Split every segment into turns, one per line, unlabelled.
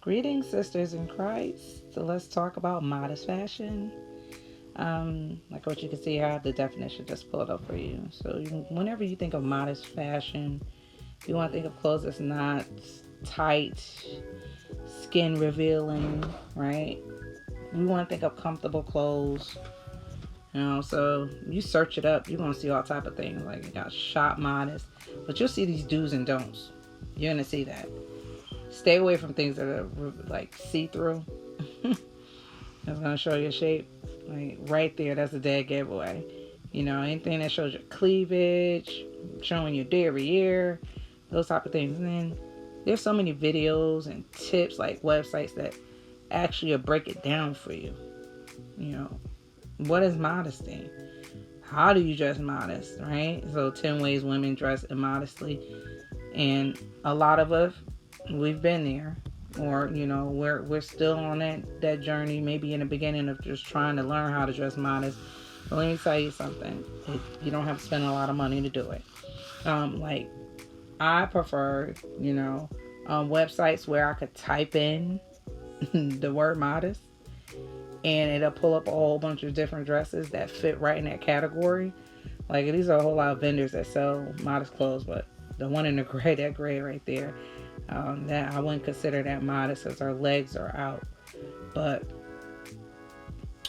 Greetings, sisters in Christ. So let's talk about modest fashion. Like what you can see, I have the definition just pulled up for you. So whenever you think of modest fashion, you want to think of clothes that's not tight, skin revealing, right? We want to think of comfortable clothes. So you search it up, you're gonna see all type of things. Like you got shop modest, but you'll see these do's and don'ts. You're gonna see that. Stay away from things that are like see-through. It's gonna show your shape. Like right there, that's a dead giveaway. Anything that shows your cleavage, showing your derriere, those type of things. And then there's so many videos and tips, like websites that actually break it down for you. What is modesty? How do you dress modest, right? So 10 ways women dress immodestly. And a lot of us, we've been there. Or, we're still on that journey, maybe in the beginning of just trying to learn how to dress modest. But let me tell you something. You don't have to spend a lot of money to do it. Like, I prefer, websites where I could type in the word modest and it'll pull up a whole bunch of different dresses that fit right in that category. Like, these are a whole lot of vendors that sell modest clothes, but the one in the gray, that gray right there, that I wouldn't consider that modest because her legs are out. But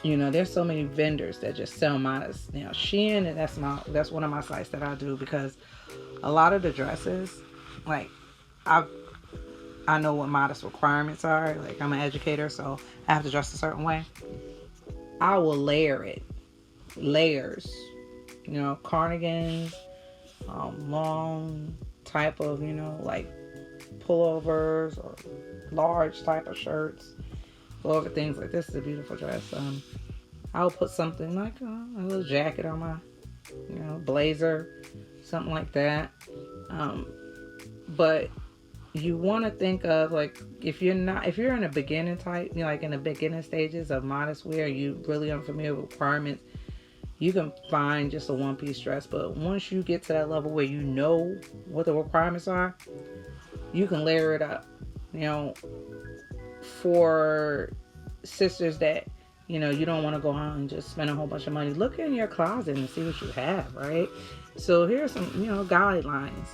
there's so many vendors that just sell modest. Now Shein, and that's one of my sites that I do, because a lot of the dresses, like I know what modest requirements are. Like, I'm an educator, so I have to dress a certain way. I will layer it, layers, cardigans, long type of like pullovers or large type of shirts go over things. Like, this is a beautiful dress. I'll put something like a little jacket on my blazer, something like that. But you want to think of, like, if you're in a beginning type, like in the beginning stages of modest wear, you really unfamiliar with requirements, you can find just a one-piece dress. But once you get to that level where you know what the requirements are, you can layer it up. For sisters that, you don't want to go out and just spend a whole bunch of money, look in your closet and see what you have, right? So here's some, guidelines.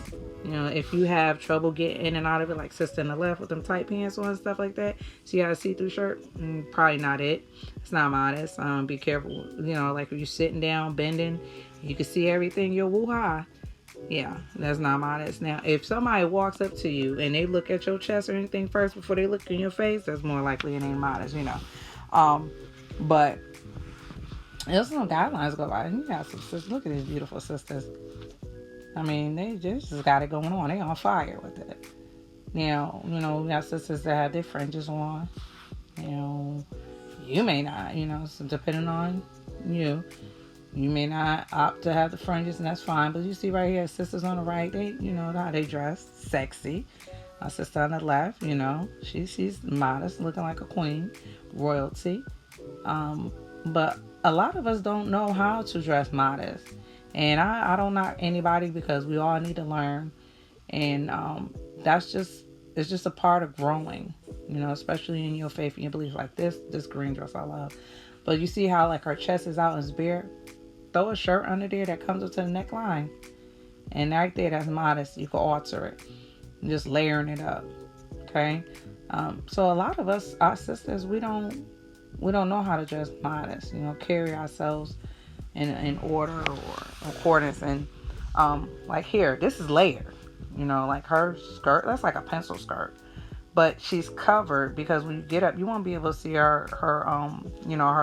If you have trouble getting in and out of it, like sister in the left with them tight pants on and stuff like that, so you got a see-through shirt, probably not it. It's not modest. Be careful. Like if you're sitting down, bending, you can see everything, you're woo-ha. Yeah, that's not modest. Now, if somebody walks up to you and they look at your chest or anything first before they look in your face, that's more likely it ain't modest, But there's some guidelines go by. You got some sisters. Look at these beautiful sisters. I mean, they just got it going on. They on fire with it. Now, we got sisters that have their fringes on. You may not, so depending on you. You may not opt to have the fringes, and that's fine. But you see right here, sisters on the right, they, how they dress, sexy. My sister on the left, she's modest, looking like a queen, royalty. But a lot of us don't know how to dress modest. And I don't knock anybody, because we all need to learn. And it's just a part of growing, especially in your faith and your beliefs. Like this green dress I love. But you see how, like, her chest is out and it's bare? Throw a shirt under there that comes up to the neckline. And right there, that's modest. You can alter it. Just layering it up. Okay? So a lot of us, our sisters, we don't know how to dress modest. Carry ourselves in order or accordance. And like here, this is layered. Like her skirt, that's like a pencil skirt. But she's covered, because when you get up, you won't be able to see her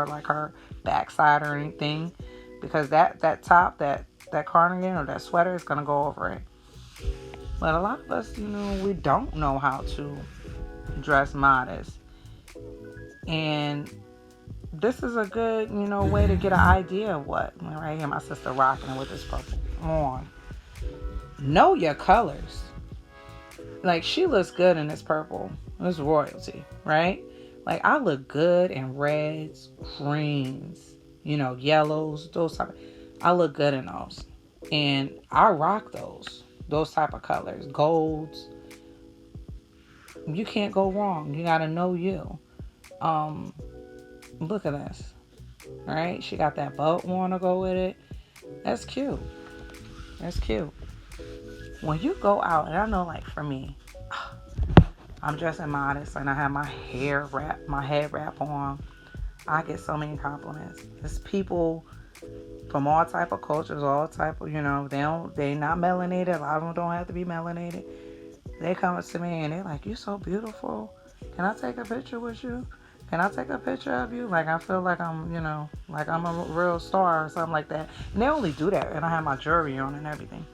like her backside or anything, because that top, that cardigan or that sweater is gonna go over it. But a lot of us, we don't know how to dress modest, and this is a good, way to get an idea of what. Right here, my sister rocking with this purple on. Know your colors. Like, she looks good in this purple. It's royalty, right? Like, I look good in reds, greens, yellows, those type of, I look good in those. And I rock those type of colors. Golds, You can't go wrong. You gotta know you. Um, Look at this. All right, she got that boat on to go with it. That's cute. That's cute. When you go out, and I know, like for me, I'm dressing modest and I have my head wrap on. I get so many compliments. It's people from all type of cultures, all type of, they not melanated. A lot of them don't have to be melanated. They come up to me and they're like, "You so beautiful. Can I take a picture with you? Can I take a picture of you?" Like I feel like like I'm a real star or something like that. And they only do that, and I have my jewelry on and everything.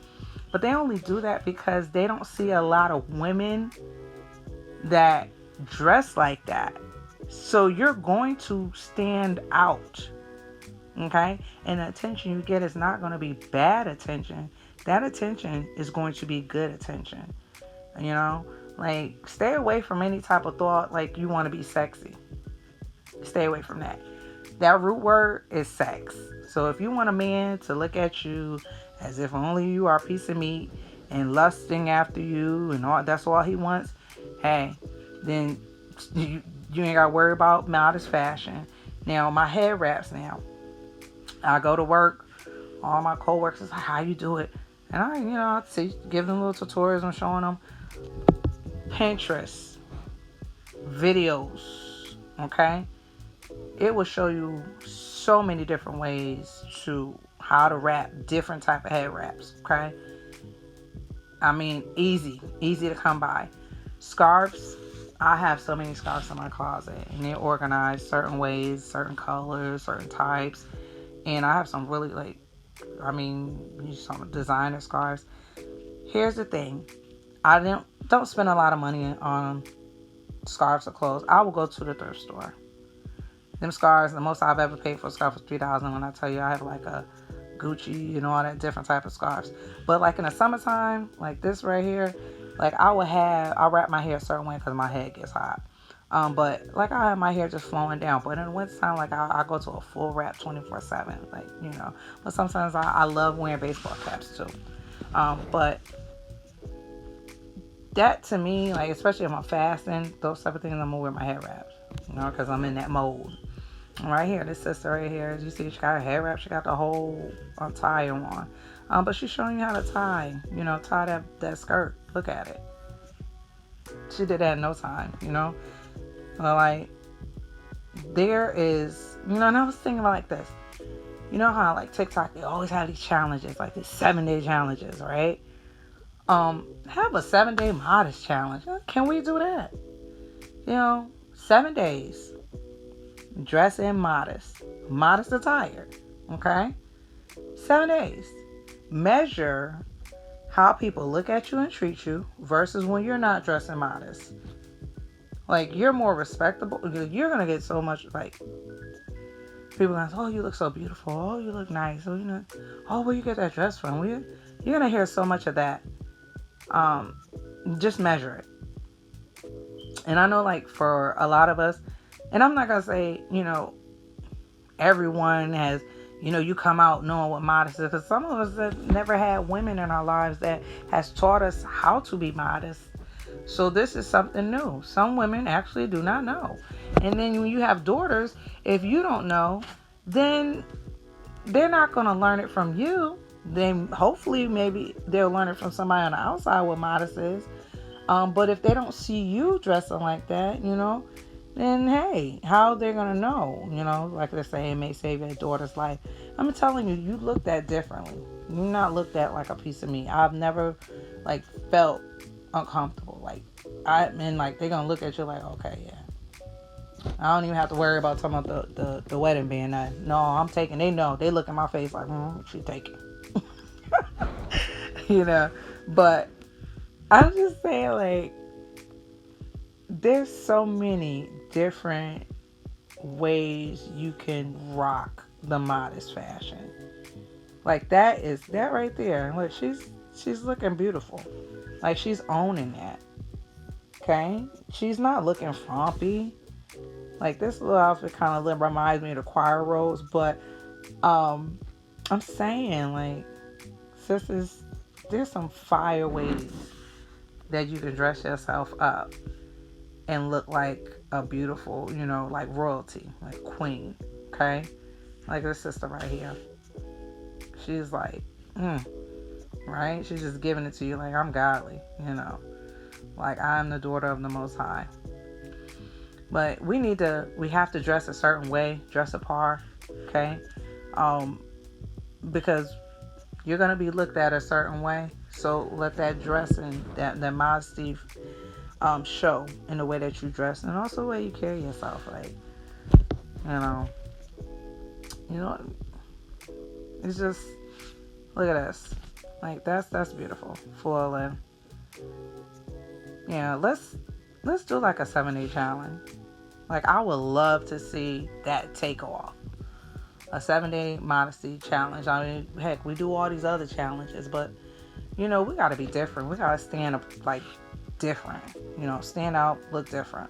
But they only do that because they don't see a lot of women that dress like that. So you're going to stand out. Okay? And the attention you get is not going to be bad attention. That attention is going to be good attention. Like stay away from any type of thought like you want to be sexy. Stay away from that. That root word is sex. So if you want a man to look at you as if only you are a piece of meat and lusting after you and all, that's all he wants, hey, then you ain't got to worry about modest fashion. Now, my head wraps now. I go to work. All my coworkers is like, "How you do it?" And I give them little tutorials. I'm showing them Pinterest videos. Okay? It will show you so many different ways to how to wrap different type of head wraps. Okay? I mean, easy to come by. Scarves. I have so many scarves in my closet, and they're organized certain ways, certain colors, certain types. And I have some really some designer scarves. Here's the thing. I don't spend a lot of money on scarves or clothes. I will go to the thrift store. Them scarves, the most I've ever paid for a scarf was $3,000. When I tell you I have like a Gucci and all that different type of scarves. But like in the summertime, like this right here, like I'll wrap my hair a certain way because my head gets hot. But like I have my hair just flowing down. But in the wintertime, like I go to a full wrap 24/7. Like, But sometimes I love wearing baseball caps too. But that to me, like especially if I'm fasting, those type of things, I'm gonna wear my hair wraps. Because I'm in that mode. Right here, this sister right here, as you see, she got her hair wrap. She got the whole tie on. But she's showing you how to tie that skirt. Look at it. She did that in no time, Like, there is, and I was thinking about like this. You know how like TikTok, they always have these challenges, like these 7-day challenges, right? Have a 7-day modest challenge. Can we do that? 7 days. Dress in modest attire. Okay? 7 days. Measure how people look at you and treat you versus when you're not dressing modest. Like, you're more respectable. You're going to get so much, like, people going to say, "Oh, you look so beautiful. Oh, you look nice. Oh, oh, where you get that dress from?" You're going to hear so much of that. Just measure it. And I know, like, for a lot of us, and I'm not going to say, everyone has, you come out knowing what modest is, because some of us have never had women in our lives that has taught us how to be modest. So this is something new. Some women actually do not know. And then when you have daughters, if you don't know, then they're not going to learn it from you. Then hopefully maybe they'll learn it from somebody on the outside what modest is. But if they don't see you dressing like that, then hey, how they're going to know? Like they're saying, it may save your daughter's life. I'm telling you, you looked at differently. You're not looked at like a piece of meat. I've never like felt uncomfortable. Like they're going to look at you like, okay, yeah. I don't even have to worry about talking about the wedding being that. No, I'm taking. They know. They look in my face like, she taking. But I'm just saying, like, there's so many different ways you can rock the modest fashion. Like that right there. Look, she's looking beautiful. Like she's owning that. Okay? She's not looking frumpy. Like this little outfit kind of reminds me of the choir robes, but I'm saying, like, sisters, there's some fire ways that you can dress yourself up. and look like a beautiful, like royalty, like queen. Okay? Like this sister right here. She's like, right? She's just giving it to you like I'm godly. Like I'm the daughter of the Most High. But we have to dress a certain way, dress apart, okay? Because you're going to be looked at a certain way. So let that dress and that modesty show in the way that you dress and also the way you carry yourself. Like, you know, you know, it's just, look at this. Like, that's beautiful. Full. Yeah, let's do like a 7-day challenge. Like, I would love to see that take off. A 7-day modesty challenge. I mean, heck, we do all these other challenges, but we got to be different. We got to stand up like different. Stand out, look different.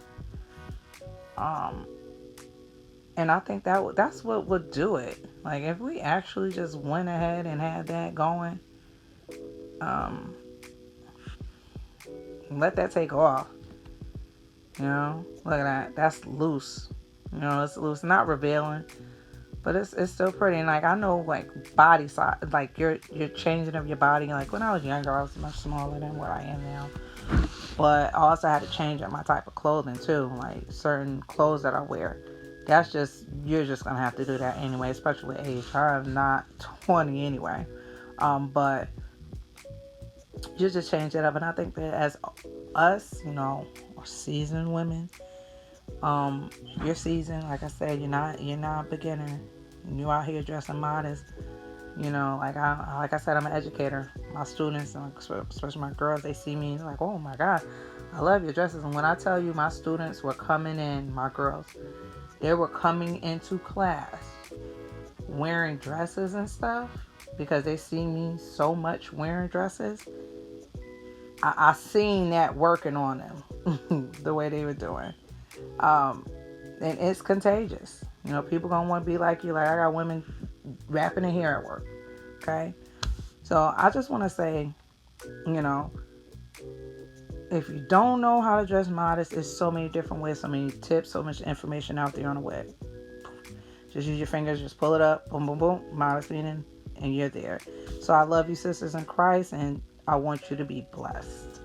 And I think that's what would do it. Like if we actually just went ahead and had that going, let that take off. Look at that. That's loose. It's loose, not revealing. But it's still pretty. And like I know like body size, like you're changing of your body. Like when I was younger, I was much smaller than what I am now. But I also had to change up my type of clothing too. Like certain clothes that I wear. You're just gonna have to do that anyway, especially with age. I'm not 20 anyway. But you just change it up. And I think that as us, seasoned women, you're seasoned. Like I said, you're not a beginner. You out here dressing modest. Like I said, I'm an educator. My students, especially my girls, they see me like, oh my God, I love your dresses. And when I tell you, my students were coming in, my girls, they were coming into class wearing dresses and stuff because they see me so much wearing dresses. I seen that working on them, the way they were doing. And it's contagious. People gonna want to be like you. Like I got women wrapping their hair at work. Okay, so I just want to say, if you don't know how to dress modest, there's so many different ways, so many tips, so much information out there on the web. Just use your fingers, just pull it up, boom, boom, boom, modest meaning, and you're there. So I love you, sisters in Christ, and I want you to be blessed.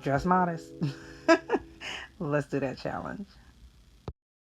Dress modest. Let's do that challenge.